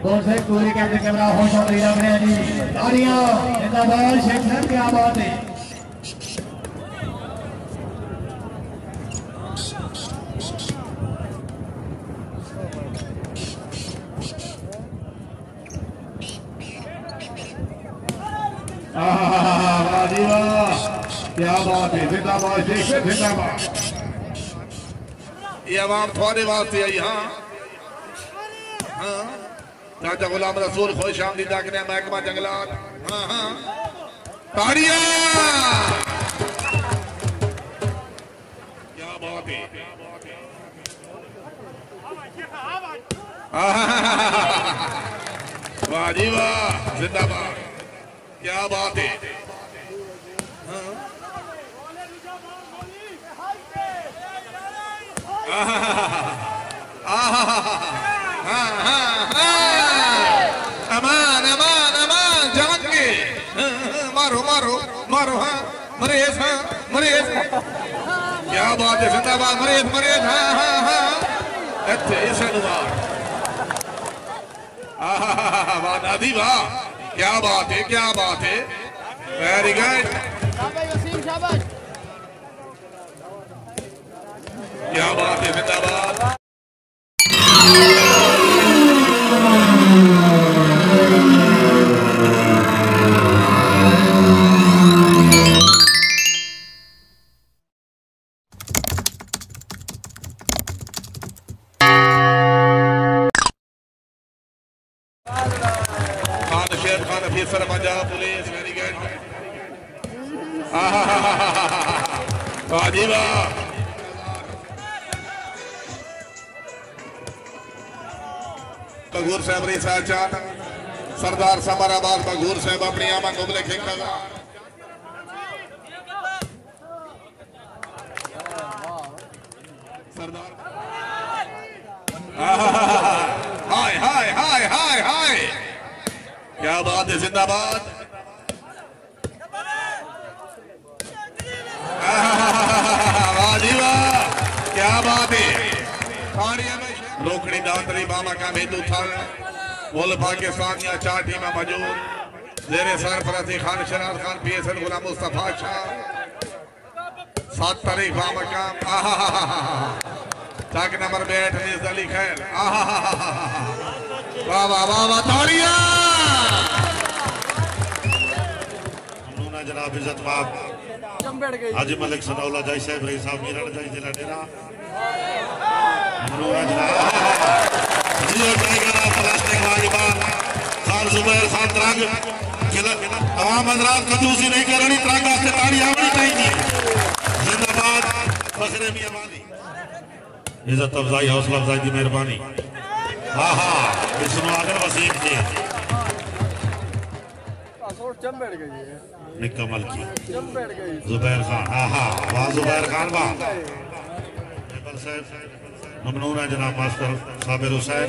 कौन से पूरी कैमरा होश और लग रहे हैं जी। तालियां जिंदाबाद शेख साहब, क्या बात है। क्या बात है, जिंदाबाद शेख साहब, जिंदाबाद। ये आवाम थोड़े वास्ते आई। हाँ हाँ, चाचा गुलाम रसूल खुश आमदीद आखने महकमा जंगलात। हाँ हाँ, ताड़ियां, क्या बात है। वाह जी वाह, जिंदाबाद, क्या बात है। अमान अमान अमान जान के मारो मारो मारो। हाँ मरेज, हाँ मरेज, क्या बात है, जिंदाबाद मरेज मरेज। हाँ हाँ हाँ, अच्छे इस अनुवार। वाह दादी वाह, क्या बात है, क्या बात है, वेरी गुड, क्या बात है, जिंदाबाद। Punjab police, very good. वाह जी वाह, बगूर साहब रे साचान सरदार समराबाद बगूर साहब अपनी आमा गुबले खेंगा। सरदार हाय हाय हाय हाय हाय, क्या बात है, जिंदाबाद। वाह जी वाह, क्या बात है। रोकड़ी दांतरी बाबा का मेदू थल बोल पाकिस्तान या 4 टीम मौजूद। जेरे सरफराजी खान शरार खान पीएसएल गुलाम मुस्तफा शाह 7 तारीख बाबा का। चाक नंबर 8 निज अली खैर। वाह वाह वाह वाह, तालियां। जनाब इज्जत माब हाजी मलिक सनाउल्लाह जाई साहब रही साहब मीरा जाई जिला डेरा खान जुबैर खान त्राग तमाम हजरात कंजूसी नहीं करनी, त्राग से ताड़ी आवनी चाहिए। जिंदाबाद फखरे मियां वाली, इज्जत अफजाई हौसला अफजाई की मेहरबानी। हाँ हाँ, सुनो आगर वसीम जी निकमल की जुबैर खान। हाँ हाँ, वाह जुबैर खान वाह। ममनून है जनाब मास्टर साबिर हुसैन,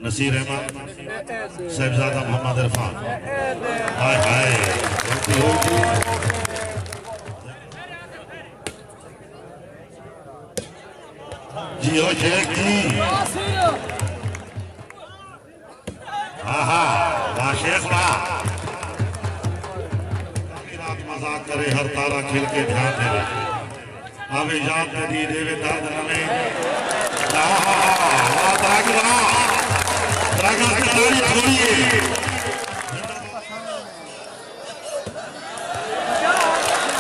नसीर अहमद, साहिबजादा मोहम्मद इरफान। हाय हाय, जी हो शेख जी। हाँ हाँ, वाह शेख वाह। मजाक करे हर तारा खिल के ध्यान दे, अब इजाद दी देवे दर्द नवे।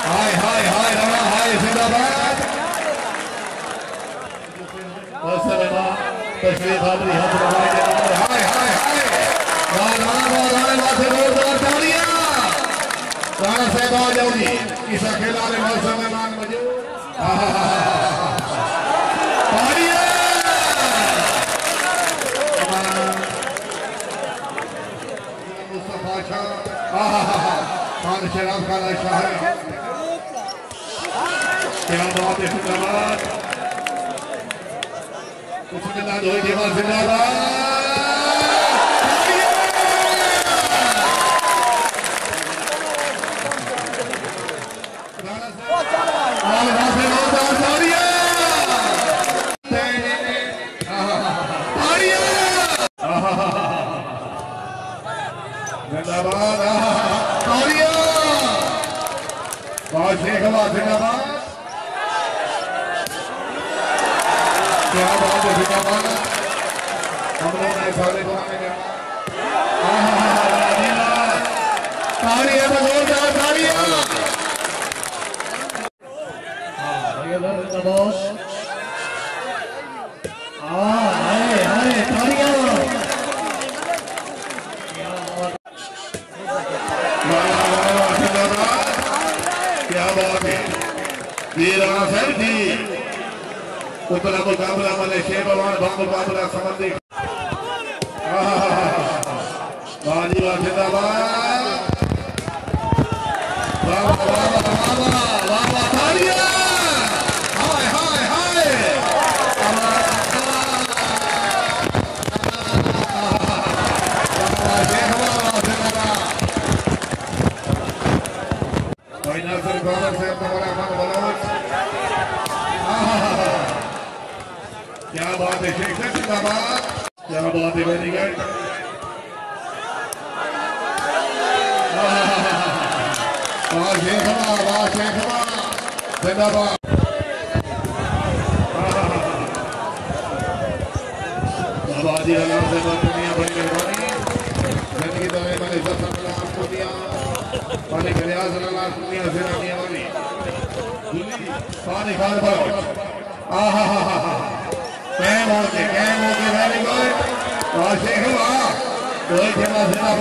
हाय हाय हाय हाय, जिंदाबाद। तशरीफ हाजिरी हाथ लगाए। हाय हाय हाय, राणा से जोरदार तालियां। राणा साहब आ जाओ जी, इस अकेला ने मौसम में मान मौजूद। मुस्तफा शाह खान शराब खाना शाह, क्या बात है, जिंदाबाद। कुछ मिला दो जिंदाबाद। शेख आवाज जिंदाबाद क्या बात है जिंदाबाद हम लोग ने सारे बनाने में तालियां जोरदार तालियां ये जिंदाबाद हाय हाय तालियां क्या बात है ये राणा जी उत्तरा मुकाबला वाले शेरवान बममुकाबला संबंधी बाजी वाह जिंदाबाद वाह वाह वाह वाह वाह तालियां हाय हाय हाय क्या बात है शेख जिंदाबाद क्या बात है वेरी गुड वाह शेख जिंदाबाद आबादी अल्लाह से दुनिया बड़ी मेहरबानी जिंदगी दवे मैंने सब आपको दिया वाले गलियाज अल्लाह दुनिया से रखने वाली पानी खान पर कैम हो के वेरी गुड शेख वाह